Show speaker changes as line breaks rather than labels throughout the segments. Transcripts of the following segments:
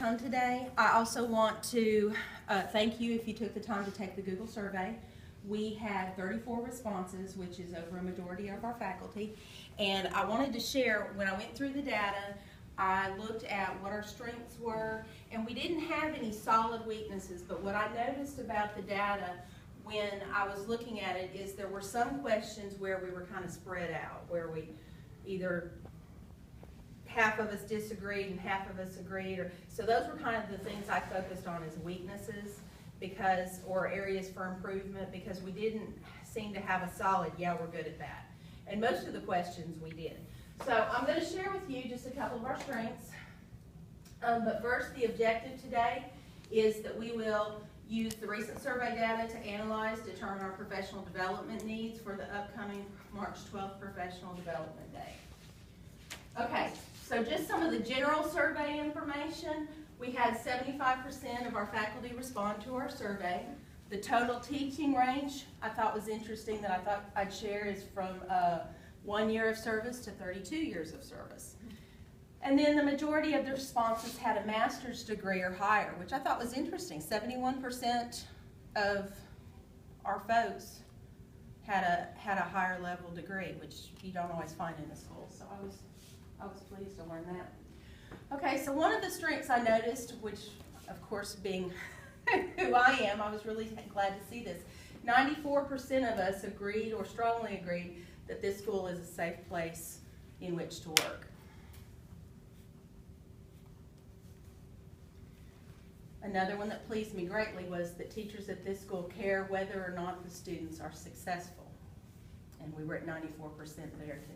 come today. I also want to thank you if you took the time to take the Google survey. We had 34 responses, which is over a majority of our faculty. And I wanted to share, when I went through the data, I looked at what our strengths were, and we didn't have any solid weaknesses, but what I noticed about the data when I was looking at it is there were some questions where we were kind of spread out, where we either half of us disagreed and half of us agreed, or so those were kind of the things I focused on as weaknesses, because, or areas for improvement, because we didn't seem to have a solid, yeah, we're good at that. And most of the questions we did. So I'm going to share with you just a couple of our strengths. But first, the objective today is that we will use the recent survey data to analyze, determine our professional development needs for the upcoming March 12th Professional Development Day. Okay, so just some of the general survey information. We had 75% of our faculty respond to our survey. The total teaching range I thought was interesting that I thought I'd share is from 1 year of service to 32 years of service. And then the majority of the responses had a master's degree or higher, which I thought was interesting. 71% of our folks had a higher level degree, which you don't always find in a school. So I was pleased to learn that. Okay, so one of the strengths I noticed, which of course being who I am, I was really glad to see this. 94% of us agreed or strongly agreed that this school is a safe place in which to work. Another one that pleased me greatly was that teachers at this school care whether or not the students are successful. And we were at 94% there too.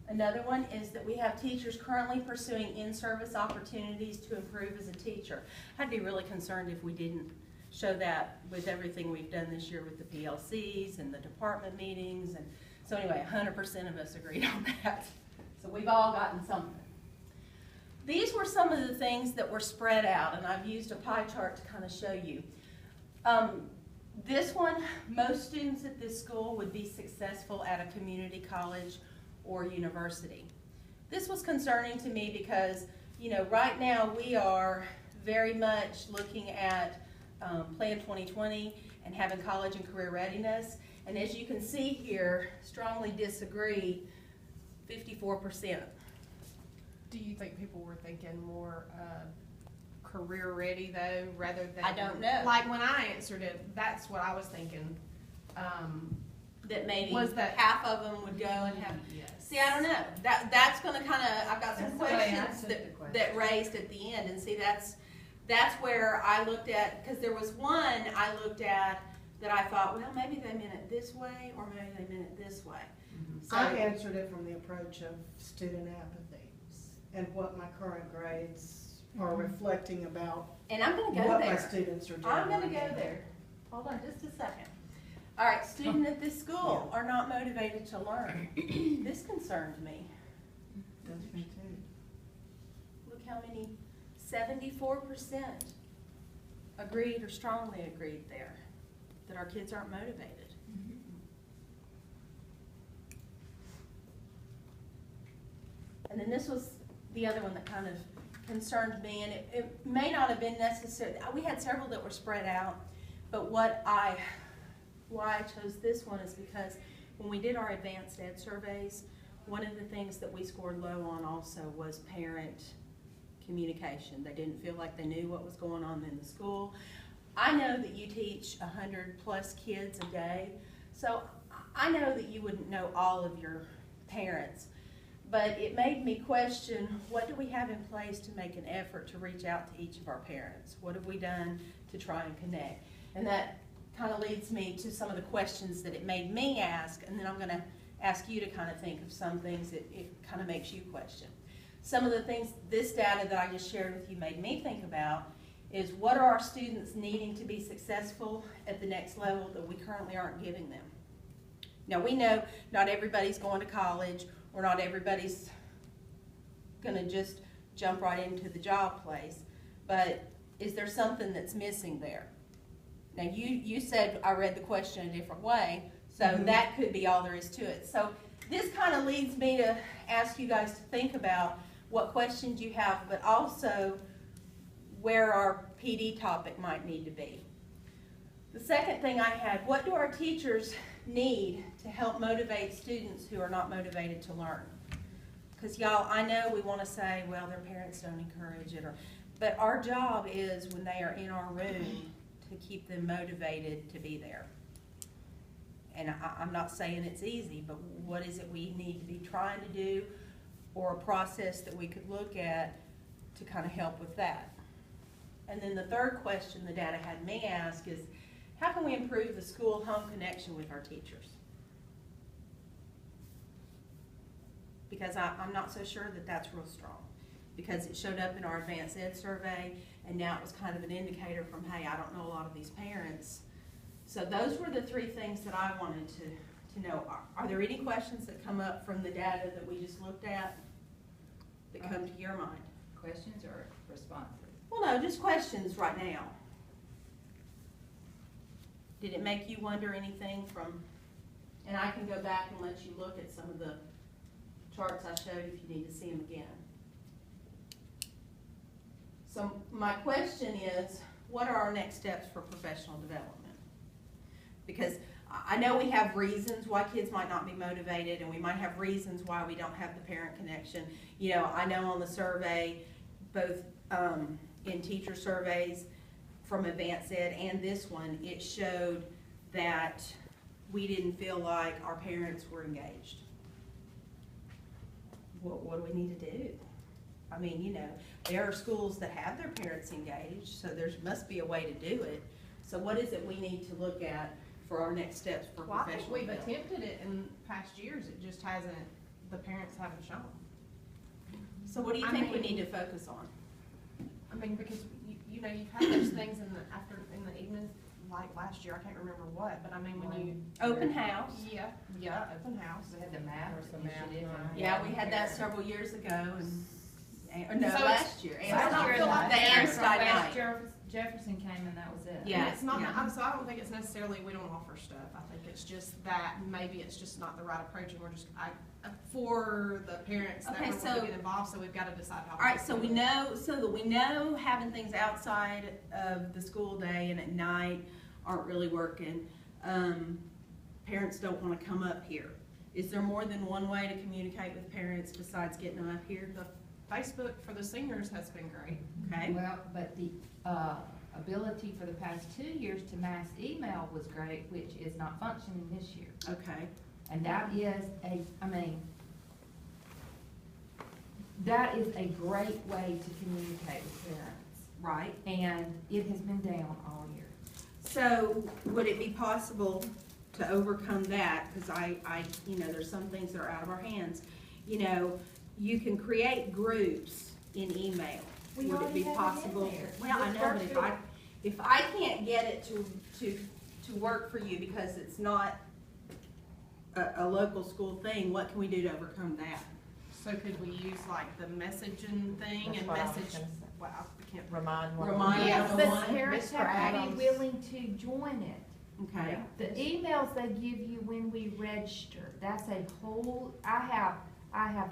Another one is that we have teachers currently pursuing in-service opportunities to improve as a teacher. I'd be really concerned if we didn't show that with everything we've done this year with the PLCs and the department meetings. And so anyway, 100% of us agreed on that. So we've all gotten something. These were some of the things that were spread out, and I've used a pie chart to kind of show you. This one, most students at this school would be successful at a community college or university. This was concerning to me because, you know, right now we are very much looking at Plan 2020 and having college and career readiness. And as you can see here, strongly disagree, 54%.
Do you think people were thinking more career ready though, rather than?
I don't know.
Like when I answered it, that's what I was thinking.
That maybe
was that
half of them would go and have.
Yes.
See, I don't know. That's going to kind of. I've got some
That's the way I
questions
took the question.
that raised at the end, and see that's where I looked at, because there was one I looked at that I thought, well, maybe they meant it this way, or maybe they meant it this way. So,
I answered it from the approach of student apathy and what my current grades are reflecting about
and I'm going to go
what
there.
my students are doing.
I'm going to go there. Hold on just a second. All right, students at this school are not motivated to learn. This concerned me.
Does me too.
Look how many, 74% agreed or strongly agreed there, that our kids aren't motivated. And then this was the other one that kind of concerned me, and it may not have been necessary. We had several that were spread out, but why I chose this one is because when we did our advanced ed surveys, one of the things that we scored low on also was parent communication. They didn't feel like they knew what was going on in the school. I know that you teach 100+ kids a day, so I know that you wouldn't know all of your parents, but it made me question, what do we have in place to make an effort to reach out to each of our parents? What have we done to try and connect? And that kind of leads me to some of the questions that it made me ask, and then I'm going to ask you to kind of think of some things that it kind of makes you question. Some of the things, this data that I just shared with you made me think about is, what are our students needing to be successful at the next level that we currently aren't giving them? Now we know not everybody's going to college, or not everybody's going to just jump right into the job place, but is there something that's missing there? Now you said I read the question a different way, so that could be all there is to it. So this kind of leads me to ask you guys to think about what questions you have, but also where our PD topic might need to be. The second thing I had, what do our teachers need to help motivate students who are not motivated to learn? Because y'all, I know we want to say, well, their parents don't encourage it, but our job is when they are in our room to keep them motivated to be there. And I'm not saying it's easy, but what is it we need to be trying to do, or a process that we could look at to kind of help with that? And then the third question the data had me ask is, how can we improve the school-home connection with our teachers? Because I'm not so sure that that's real strong, because it showed up in our advanced ed survey, and now it was kind of an indicator from, hey, I don't know a lot of these parents. So those were the three things that I wanted to know. Are there any questions that come up from the data that we just looked at that come to your mind?
Questions or responses?
Well, no, just questions right now. Did it make you wonder anything from, and I can go back and let you look at some of the charts I showed if you need to see them again. So my question is, what are our next steps for professional development? Because I know we have reasons why kids might not be motivated, and we might have reasons why we don't have the parent connection. You know, I know on the survey, both in teacher surveys from advanced ed and this one, it showed that we didn't feel like our parents were engaged. What do we need to do? I mean, you know, there are schools that have their parents engaged, so there must be a way to do it. So what is it we need to look at for our next steps for
Well, I think
professional
we've
development?
attempted it in past years, it just hasn't, the parents haven't shown.
So what do you
I
think we
mean-
need to focus on?
I mean, because you know, you've had those things in the evening, like last year, I can't remember what, but I mean, when you,
Open house.
yeah, open house.
We had the math
There's the math
initiative.
night.
Yeah, we had that several years ago, and no,
So
last year.
so I don't feel like
The
the
Amistad night.
Jefferson came and that was it.
Yeah.
And it's not,
yeah.
so I don't think it's necessarily we don't offer stuff, I think it's just that maybe it's just not the right approach, and we're just, for the parents that
Okay,
want
so-
to get involved, so we've gotta decide how.
All right, so we know having things outside of the school day and at night aren't really working. Parents don't want to come up here. Is there more than one way to communicate with parents besides getting them up here?
The Facebook for the seniors has been great.
Okay,
Well, but the ability for the past 2 years to mass email was great, which is not functioning this year.
okay.
And that is that is a great way to communicate with parents.
Right.
And it has been down all year.
So would it be possible to overcome that? Because you know, there's some things that are out of our hands. You know, you can create groups in email.
We
Would it
already
be
have it in
possible?
there.
Well, I
With
know, but
virtual-
if I can't get it to work for you because it's not a local school thing, what can we do to overcome that?
So could we use like the messaging thing
That's
and
what I was
message,
gonna say.
wow, I can't.
Remind one.
Remind
Yes,
everyone.
but parents
Mr.
have to
Adams.
be willing to join it.
Okay,
The emails they give you when we register, that's a whole, I have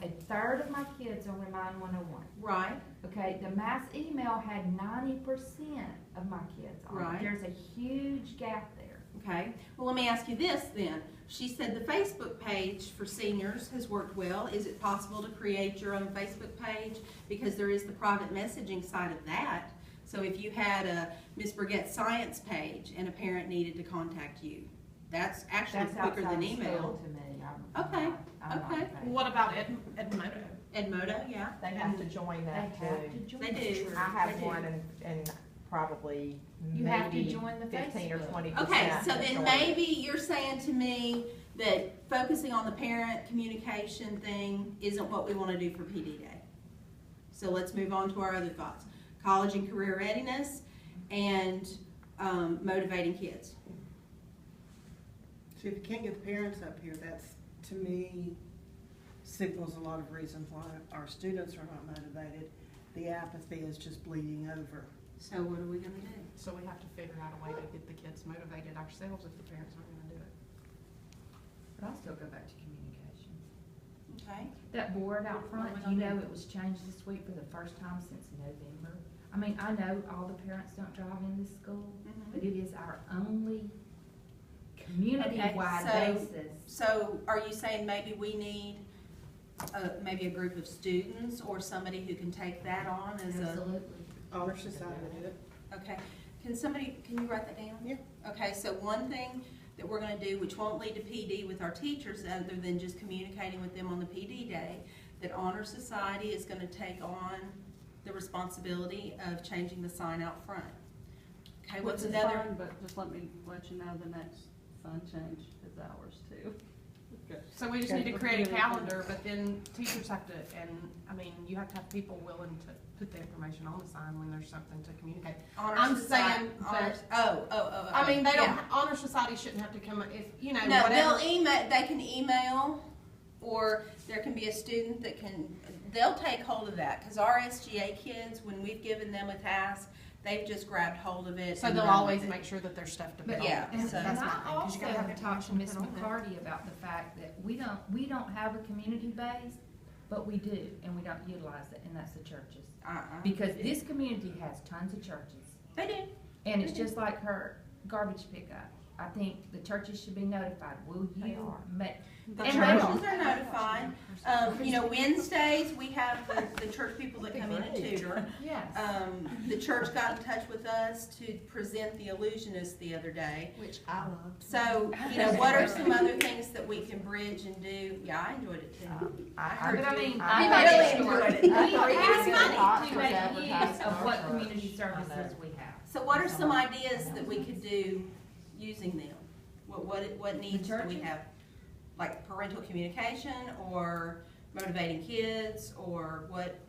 a third of my kids on Remind 101.
right,
Okay, the mass email had 90% of my kids on it.
Right.
There's a huge gap there.
okay. Well, let me ask you this then. She said the Facebook page for seniors has worked well. Is it possible to create your own Facebook page? Because there is the private messaging side of that. So if you had a Miss Burgett's science page and a parent needed to contact you, that's actually
That's
quicker
outside
than
of school
email.
to me.
Okay,
I'm not
okay.
in favor.
What about Edmodo?
Edmodo, yeah.
They have to join
They
that
have to
too.
join.
They
it.
do.
I have
They do.
one and probably
You have to
maybe
join the
15 or
Facebook.
20%.
Okay, so
that
then
join.
maybe you're saying to me that focusing on the parent communication thing isn't what we want to do for PD Day. So let's move on to our other thoughts. College and career readiness and motivating kids.
So if you can't get the parents up here, that's, to me, signals a lot of reasons why our students are not motivated. The apathy is just bleeding over.
So what are we gonna do?
So we have to figure out a way to get the kids motivated ourselves if the parents aren't gonna do it.
But I'll still go back to communication.
Okay,
That board out front, you know, it was changed this week for the first time since November. I mean, I know all the parents don't drive in this school,
Mhm.
but it is our only community-wide
Okay,
basis.
so are you saying maybe we need, maybe a group of students or somebody who can take that on as a?
Absolutely.
Honor Society did it.
Okay, can you write that down?
Yeah.
Okay, so one thing that we're gonna do, which won't lead to PD with our teachers, other than just communicating with them on the PD day, that Honor Society is gonna take on the responsibility of changing the sign out front. Okay, what's
Which is
another?
fine, but just let me let you know the next sign change is ours too.
So we just need to create a calendar, but then teachers have to, and, I mean, you have to have people willing to put the information on the sign when there's something to communicate.
Honor
I'm
Society-
saying,
Honor-
but-
Oh.
I mean, they don't,
Yeah.
Honor Society shouldn't have to come, if, you know,
No,
whatever.
they'll email, they can email, or there can be a student that can, they'll take hold of that, because our SGA kids, when we've given them a task, they've just grabbed hold of it.
So
and
they'll
run
always
with it.
make sure that there's stuff to
But
put on.
Yeah,
And,
so
and
that's my
I
thing, 'cause
also
you gotta have
have talked to
information
Miss
put on there.
McCarty about the fact that we don't have a community base, but we do, and we don't utilize it, and that's the churches. Because this community has tons of churches,
They do.
and it's just like her garbage pickup. I think the churches should be notified. Will
They
you
are.
make?
The
And
churches are notified. You know, Wednesdays, we have the church people that come in and tutor.
Yes.
The church got in touch with us to present the illusionist the other day.
Which I loved.
So, you know, what are some other things that we can bridge and do? Yeah, I enjoyed it too.
I
But I mean,
I
really
really
enjoyed it.
We
I thought
have
it was funny.
to make
Advertising
use of
our
what
church.
community
I know.
services we have.
So what are some ideas that we could do using them? What needs do we
churches?
have? Like parental communication or motivating kids or what?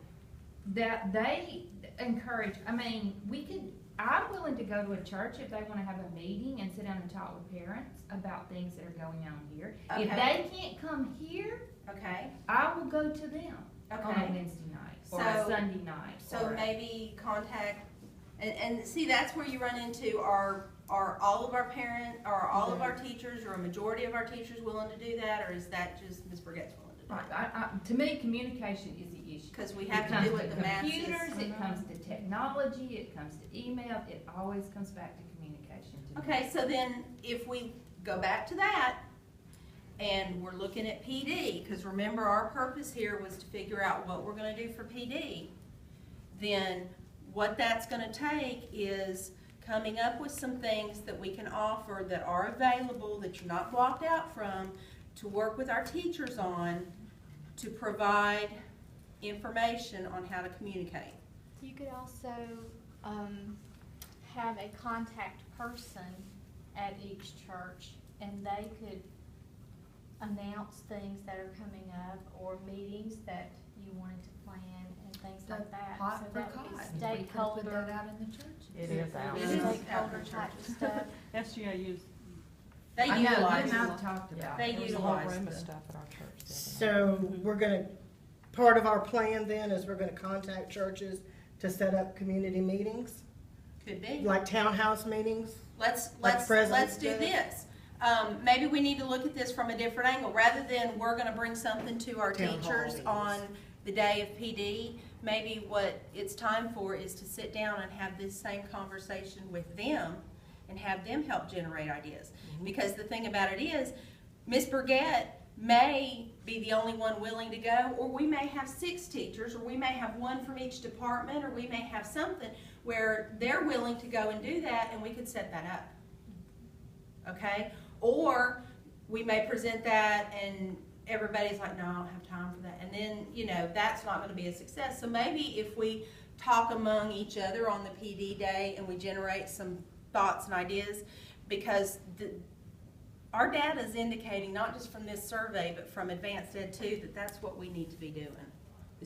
That they encourage, I mean, I'm willing to go to a church if they wanna have a meeting and sit down and talk with parents about things that are going on here. If
Okay.
they can't come here,
Okay,
I will go to them on a
okay.
Wednesday night or a
So-
Sunday night.
So
or a-
maybe contact, and see, that's where you run into are all of our parents, are all of our teachers, or a majority of our teachers willing to do that, or is that just Ms. Burgett's willing to do
Right,
it?
to me, communication is the issue.
Because we
It
have to
comes
do what the masses.
computers, it comes to technology, it comes to email, it always comes back to communication to me.
Okay, so then if we go back to that, and we're looking at PD, because remember, our purpose here was to figure out what we're gonna do for PD, then what that's gonna take is coming up with some things that we can offer that are available, that you're not blocked out from, to work with our teachers on, to provide information on how to communicate.
You could also have a contact person at each church, and they could announce things that are coming up or meetings that you wanted to plan and things like that.
Hot
So
for
that would be
cotton. We could put
stakeholder,
that out in the church.
It is out.
It is.
stakeholder type stuff.
SGA used,
They
I know, you
utilize
and
it.
I've talked about
They
it.
There was a whole
utilize
room of
the-
stuff at our church. the other
So we're gonna, part of our plan then is we're gonna contact churches to set up community meetings,
Could be.
like townhouse meetings.
Let's
President's
do
Day.
this. Maybe we need to look at this from a different angle, rather than we're gonna bring something to our
Town hall
teachers
meetings.
on the day of PD. Maybe what it's time for is to sit down and have this same conversation with them and have them help generate ideas. Because the thing about it is, Ms. Burgett may be the only one willing to go, or we may have 6 teachers, or we may have one from each department, or we may have something where they're willing to go and do that, and we could set that up. Okay? Or we may present that and everybody's like, no, I don't have time for that. And then, you know, that's not gonna be a success. So maybe if we talk among each other on the PD day and we generate some thoughts and ideas, because our data is indicating, not just from this survey, but from Advanced Ed too, that that's what we need to be doing.